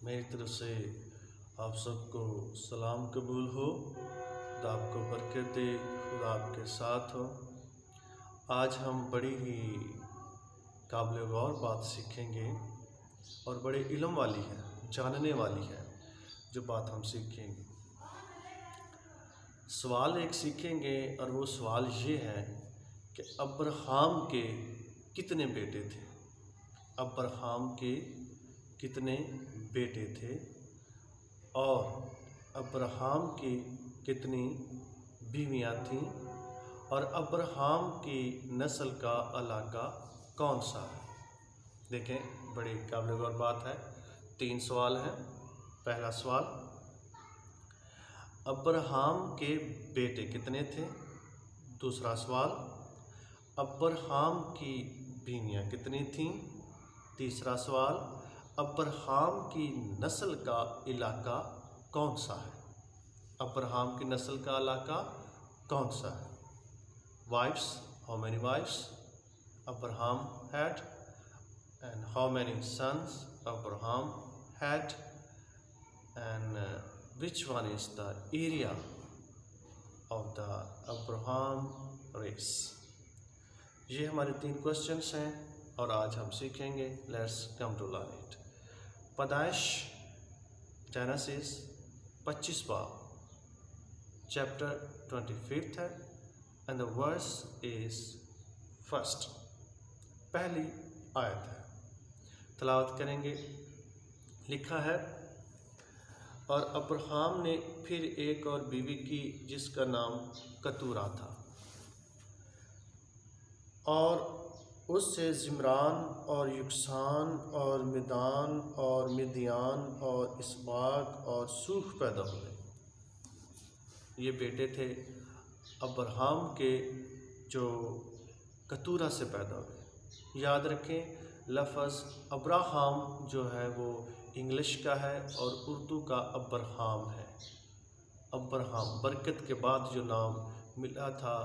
मेरी तरफ से आप सबको सलाम कबूल हो। खुदा आपको बरकत दे, खुदा आपके साथ हो। आज हम बड़ी ही काबिल गौर बात सीखेंगे और बड़े इल्म वाली है, जानने वाली है जो बात हम सीखेंगे। सवाल एक सीखेंगे और वो सवाल ये है कि अब्राहम के कितने बेटे थे। अब्राहम के कितने बेटे थे और अब्राहम की कितनी बीवियां थीं और अब्राहम की नस्ल का इलाका कौन सा है। देखें, बड़ी काबिल गौर बात है। 3 सवाल हैं। पहला सवाल, अब्राहम के बेटे कितने थे। दूसरा सवाल, अब्राहम की बीवियां कितनी थीं। तीसरा सवाल, अब्राहम की नस्ल का इलाका कौन सा है। अब्राहम की नस्ल का इलाका कौन सा है। Wives, how many wives Abraham had and how many sons Abraham had and which one is the area of the Abraham race। ये हमारे 3 क्वेश्चंस हैं और आज हम सीखेंगे। Let's come to learn it. पैदाइश जेनेसिस 25 बाब चैप्टर 25 है and the verse is first. पहली आयत है, तलावत करेंगे। लिखा है, और अब्राहम ने फिर एक और बीवी की जिसका नाम कतूरा था, और उससे जिम्रान और युक्सान और मिदान और मिदियान और इसबाक और सूख पैदा हुए। ये बेटे थे अब्राहम के जो कतूरा से पैदा हुए। याद रखें, लफ्ज़ अब्राहम जो है वो इंग्लिश का है और उर्दू का अब्राहम है। अब्राहम, बरकत के बाद जो नाम मिला था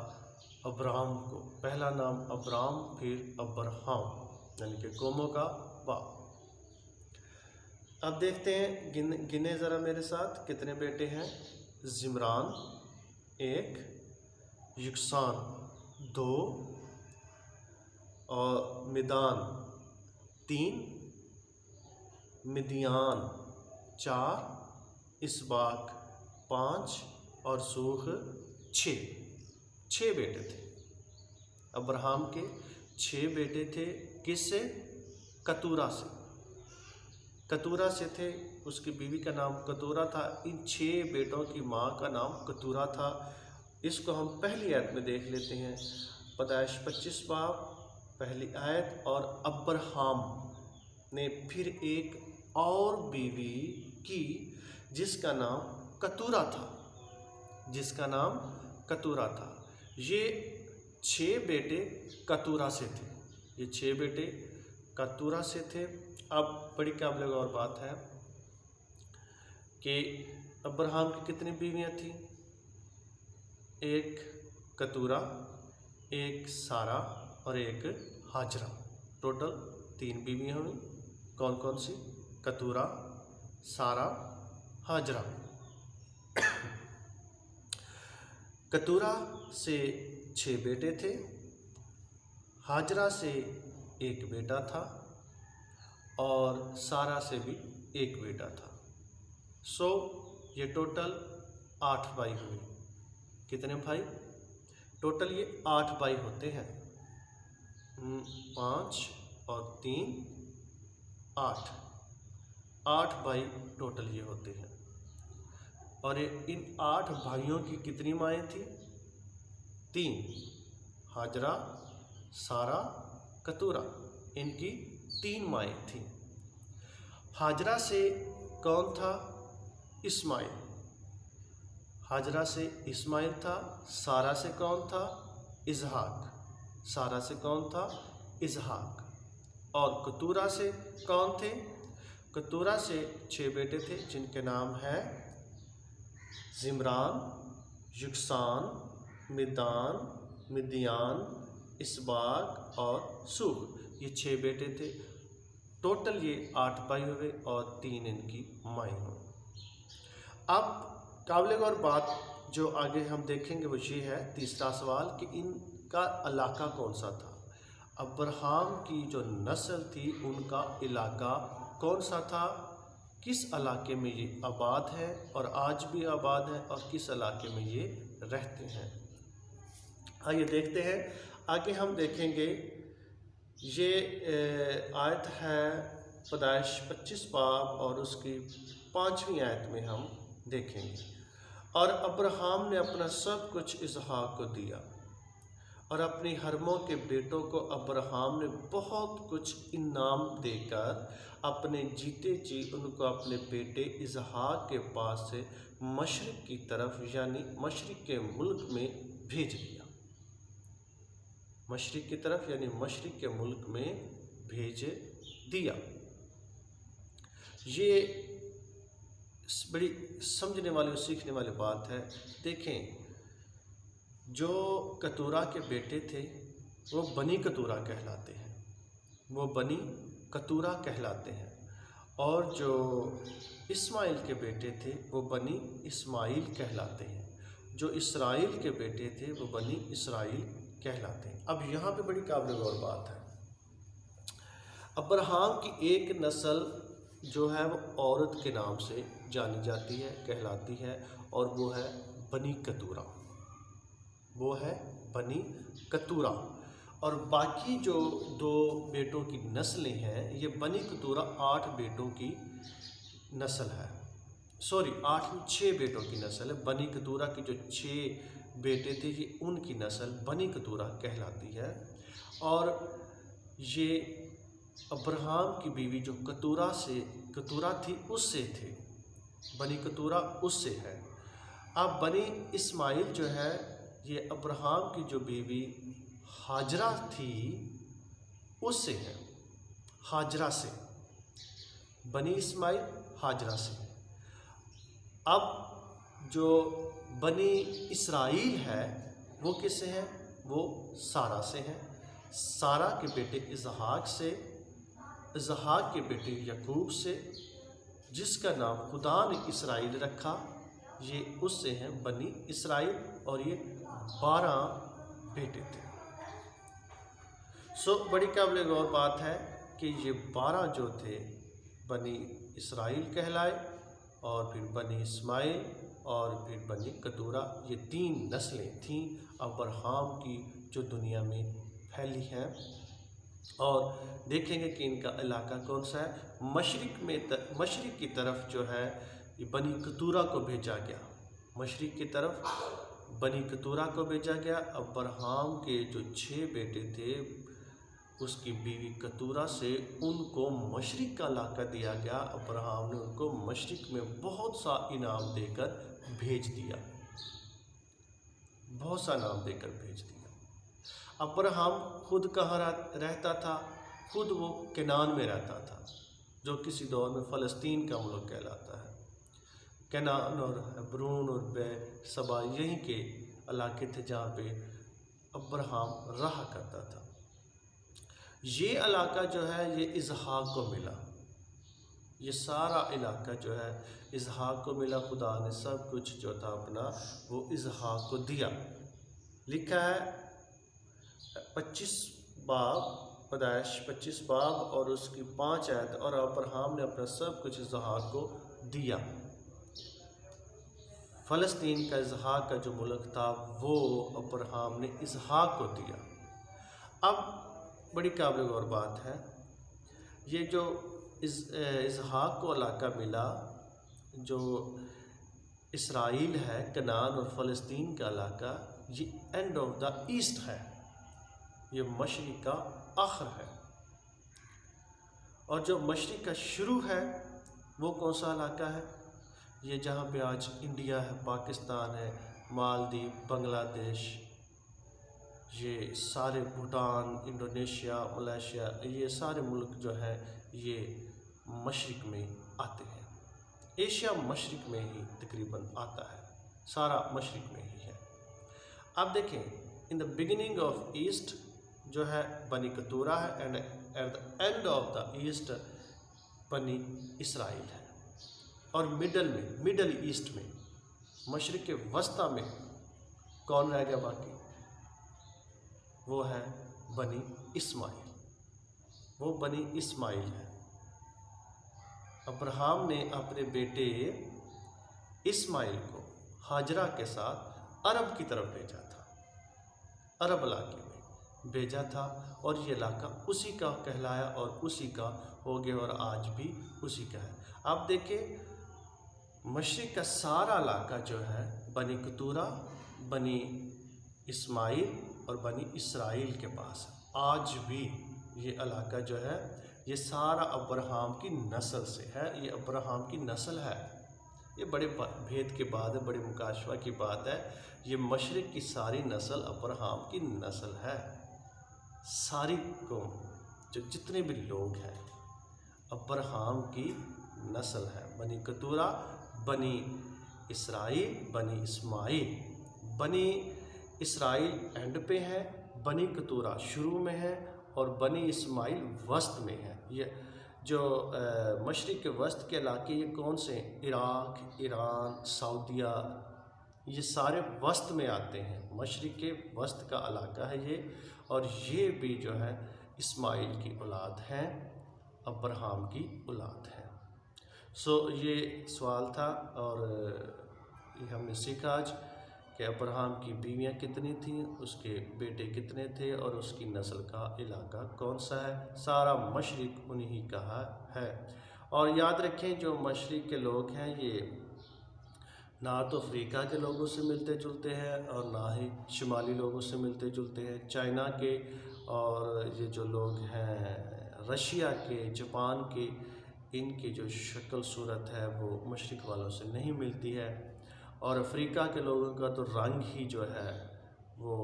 अब्राहम को, पहला नाम अब्राम फिर अब्राहम, यानी कि कौमों का बाप। अब देखते हैं, गिने ज़रा मेरे साथ कितने बेटे हैं। जिम्रान 1, युक्सान 2 और मिदान 3, मिदियान 4, इसबाक 5 और सूख 6 बेटे थे। अब्राहम के 6 बेटे थे। किससे? कतूरा से। कतूरा से थे। उसकी बीवी का नाम कतूरा था। इन 6 बेटों की माँ का नाम कतूरा था। इसको हम पहली आयत में देख लेते हैं। पैदाइश 25 बाब पहली आयत, और अब्राहम ने फिर एक और बीवी की जिसका नाम कतूरा था, जिसका नाम कतूरा था। ये 6 बेटे कतूरा से थे। ये 6 बेटे कतूरा से थे। अब बड़ी काबिल गौर बात है कि अब्राहम की कितनी बीवियां थीं। एक कतूरा, एक सारा और एक हाजरा। टोटल 3 बीवियां हुई। कौन कौन सी? कतूरा, सारा, हाजरा। कतूरा से 6 बेटे थे। हाजरा से 1 बेटा था और सारा से भी 1 बेटा था। सो ये टोटल 8 भाई हुए। कितने भाई? टोटल ये 8 भाई होते हैं। 5 और 3 8 भाई टोटल ये होते हैं। और इन 8 भाइयों की कितनी माएँ थी? 3, हाजरा, सारा, कतूरा। इनकी 3 माएँ थीं। हाजरा से कौन था? इस्माइल। हाजरा से इस्माइल था। सारा से कौन था? इसहाक। सारा से कौन था? इसहाक। और कतूरा से कौन थे? कतूरा से 6 बेटे थे जिनके नाम हैं जिम्रान, युक्सान, मिदान, मिदियान, इसबाक और सूख। ये 6 बेटे थे। ٹوٹل یہ 8 بھائی ہوئے اور 3 ان کی مائیں ہوئیں۔ اب قابل غور بات جو آگے ہم دیکھیں گے وہ یہ ہے تیسرا سوال کہ ان کا علاقہ کون سا تھا۔ ابراہیم کی جو نسل تھی ان کا علاقہ کون سا تھا، کس علاقے میں یہ آباد ہے اور آج بھی آباد ہے اور کس علاقے میں یہ رہتے ہیں۔ آئیے دیکھتے ہیں، آگے ہم دیکھیں گے یہ آیت ہے پیدائش 25 باب اور اس کی 5ویں آیت میں ہم دیکھیں گے۔ اور ابراہیم نے اپنا سب کچھ اسحاق کو دیا، اور اپنی حرموں کے بیٹوں کو ابراہیم نے بہت کچھ انعام دے کر اپنے جیتے جی ان کو اپنے بیٹے اسحاق کے پاس سے مشرق کی طرف یعنی مشرق کے ملک میں بھیج دیا۔ مشرق کی طرف یعنی مشرق کے ملک میں بھیج دیا۔ یہ بڑی سمجھنے والی اور سیکھنے والی بات ہے۔ دیکھیں، جو کتورہ کے بیٹے تھے وہ بنی کتورہ کہلاتے ہیں، وہ بنی کتورہ کہلاتے ہیں، اور جو اسماعیل کے بیٹے تھے وہ بنی اسماعیل کہلاتے ہیں، جو اسرائیل کے بیٹے تھے وہ بنی اسرائیل کہلاتے ہیں۔ اب یہاں پہ بڑی قابل غور بات ہے، ابراہیم کی ایک نسل جو ہے وہ عورت کے نام سے جانی جاتی ہے، کہلاتی ہے، اور وہ ہے بنی کتورہ، وہ ہے بنی کتورہ، اور باقی جو 2 بیٹوں کی نسلیں ہیں یہ بنی کتورہ 8 بیٹوں کی نسل ہے، 6 بیٹوں کی نسل ہے۔ بنی کتورہ کی جو 6 بیٹے تھے یہ ان کی نسل بنی کتورہ کہلاتی ہے، اور یہ ابراہیم کی بیوی جو کتورہ تھی اس سے تھے، بنی کتورہ اس سے ہے۔ اب بنی اسماعیل جو ہے یہ ابراہیم کی جو بیوی ہاجرہ تھی اس سے ہے، ہاجرہ سے، بنی اسماعیل ہاجرہ سے۔ اب جو بنی اسرائیل ہے وہ کس سے ہے، وہ سارہ سے ہے، سارہ کے بیٹے اسحاق سے، اسحاق کے بیٹے یعقوب سے، جس کا نام خدا نے اسرائیل رکھا، یہ اس سے ہیں بنی اسرائیل، اور یہ 12 بیٹے تھے۔ بڑی قابل غور بات ہے کہ یہ 12 جو تھے بنی اسرائیل کہلائے، اور پھر بنی اسماعیل اور پھر بنی کتورہ، یہ 3 نسلیں تھیں ابراہیم کی جو دنیا میں پھیلی ہیں۔ اور دیکھیں گے کہ ان کا علاقہ کون سا ہے۔ مشرق کی طرف جو ہے یہ بنی کتورہ کو بھیجا گیا، مشرق کی طرف بنی کتورہ کو بھیجا گیا۔ ابراہیم کے جو 6 بیٹے تھے اس کی بیوی کتورہ سے ان کو مشرق کا علاقہ دیا گیا، ابراہیم نے ان کو مشرق میں بہت سا انعام دے کر بھیج دیا، بہت سا انعام دے کر بھیج دیا۔ ابراہیم خود کہاں رہتا تھا، خود وہ کنعان میں رہتا تھا، جو کسی دور میں فلسطین کا ملک کہلاتا ہے۔ کنعان اور ہبرون اور بے سبا یہیں کے علاقے تھے جہاں پہ ابراہیم رہا کرتا تھا۔ یہ علاقہ جو ہے یہ اسحاق کو ملا، یہ سارا علاقہ جو ہے اسحاق کو ملا، خدا نے سب کچھ جو تھا اپنا وہ اسحاق کو دیا۔ لکھا ہے 25 باب، پیدائش 25 باب اور اس کی 5 آیت، اور ابراہیم نے اپنا سب کچھ اسحاق کو دیا۔ فلسطین کا اسحاق کا جو ملک تھا وہ ابراہیم نے اسحاق کو دیا۔ اب بڑی قابل غور بات ہے، یہ جو اسحاق کو علاقہ ملا، جو اسرائیل ہے، کنعان اور فلسطین کا علاقہ، یہ اینڈ آف دا ایسٹ ہے، یہ مشرق کا آخر ہے، اور جو مشرق کا شروع ہے وہ کون سا علاقہ ہے، یہ جہاں پہ آج انڈیا ہے، پاکستان ہے، مالدیپ، بنگلہ دیش، یہ سارے بھوٹان، انڈونیشیا، ملیشیا، یہ سارے ملک جو ہیں یہ مشرق میں آتے ہیں۔ ایشیا مشرق میں ہی تقریباً آتا ہے، سارا مشرق میں ہی ہے۔ اب دیکھیں، in the beginning of east جو ہے بنی کتورہ ہے، and at the end of the east बनी इसराइल है। और मिडल ईस्ट में, मशरिक़ वस्ता में कौन रह गया बाकी? वो है बनी इस्माइल। वो बनी इस्माइल है। अब्राहम ने अपने बेटे इस्माइल को हाजरा के साथ अरब की तरफ भेजा था, अरब इलाके में भेजा था, और ये इलाका उसी का कहलाया और उसी का हो गया, और आज भी उसी का है। आप देखें, मशरिक़ का सारा इलाका जो है बनी कतूरा, बनी इस्माइल और बनी इसराइल के पास है। आज भी ये इलाका जो है ये सारा अब्राहम की नस्ल से है, ये अब्राहम की नस्ल है। ये बड़े भेद की बात है, बड़े मुकाशवा की बात है। ये मशरिक़ की सारी नस्ल अब्राहम की नस्ल है। सारी कौम, जो जितने भी लोग हैं, अब्राहम की नस्ल है। बनी कतूरा, बनी इसराइल, बनी इस्माइल। बनी इसराइल एंड पे है, बनी कतूरा शुरू में है, और बनी इस्माइल वस्त में है। ये जो मशरिक़ वस्त के इलाके ये कौन से हैं? इराक़, ईरान, सऊदीया, ये सारे वस्त में आते हैं। मशरिक़ वस्त का इलाका है ये, और ये भी जो है इस्माइल की औलाद हैं, अब्राहम की औलाद है। ये सवाल था, और ये हमने सीखा आज कि अब्राहम की बीवियाँ कितनी थीं, उसके बेटे कितने थे, और उसकी नस्ल का इलाका कौन सा है। सारा मशरिक़ उन्हीं का है। और याद रखें, जो मशरिक़ के लोग हैं ये ना तो अफ्रीका के लोगों से मिलते जुलते हैं और ना ही शुमाली लोगों से मिलते जुलते हैं। चाइना के और ये जो लोग हैं रशिया के, जापान के, इनकी जो शक्ल सूरत है वो मशरिक़ वालों से नहीं मिलती है। और अफ्रीका के लोगों का तो रंग ही जो है वो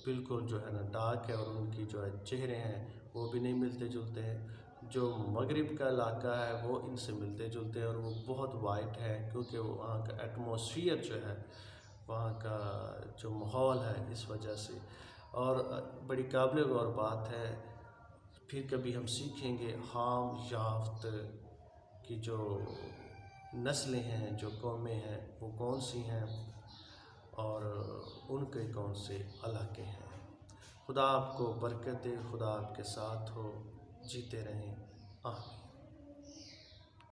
बिल्कुल जो है ना डार्क है, और उनकी जो है चेहरे हैं वो भी नहीं मिलते जुलते हैं। जो मगरिब का इलाका है वो इनसे मिलते जुलते हैं, और वो बहुत वाइट है, क्योंकि वहाँ का एटमॉस्फियर जो है, वहाँ का जो माहौल है, इस वजह से। और बड़ी काबिल गौर बात है, फिर कभी हम सीखेंगे हाम याफ्त की जो नस्लें हैं, जो कौमें हैं, वो कौन सी हैं, और उनके कौन से इलाके हैं। खुदा आपको बरकत दे, खुदा आपके साथ हो, जीते रहें। आमीन।